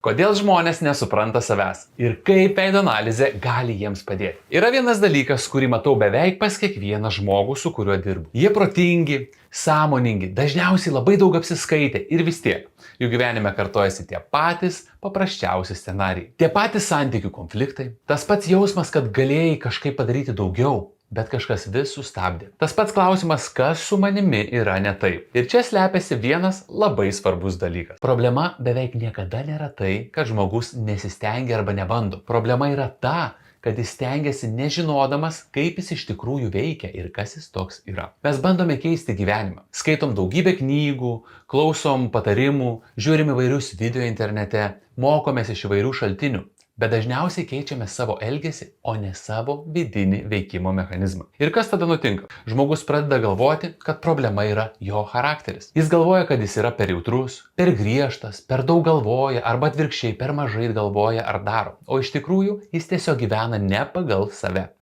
Kodėl žmonės nesupranta savęs ir kaip veido analizė gali jiems padėti. Yra vienas dalykas, kurį matau beveik pas kiekvieną žmogų, su kuriuo dirbu. Jie protingi, sąmoningi, dažniausiai labai daug apsiskaitę ir vis tiek. Jų gyvenime kartojasi tie patys paprasčiausi scenarijai. Tie patys santykių konfliktai. Tas pats jausmas, kad galėjai kažkaip padaryti daugiau, bet kažkas vis sustabdė. Tas pats klausimas, kas su manimi yra ne taip. Ir čia slepiasi vienas labai svarbus dalykas. Problema beveik niekada nėra tai, kad žmogus nesistengia arba nebando. Problema yra ta, kad jis stengiasi nežinodamas, kaip jis iš tikrųjų veikia ir kas jis toks yra. Mes bandome keisti gyvenimą. Skaitom daugybę knygų, klausom patarimų, žiūrim įvairius video internete, mokomės iš įvairių šaltinių. Bet dažniausiai keičiame savo elgesį, o ne savo vidinį veikimo mechanizmą. Ir kas tada nutinka? Žmogus pradeda galvoti, kad problema yra jo charakteris. Jis galvoja, kad jis yra per jautrus, per griežtas, per daug galvoja, arba atvirkščiai per mažai galvoja ar daro. O iš tikrųjų jis tiesiog gyvena ne pagal save.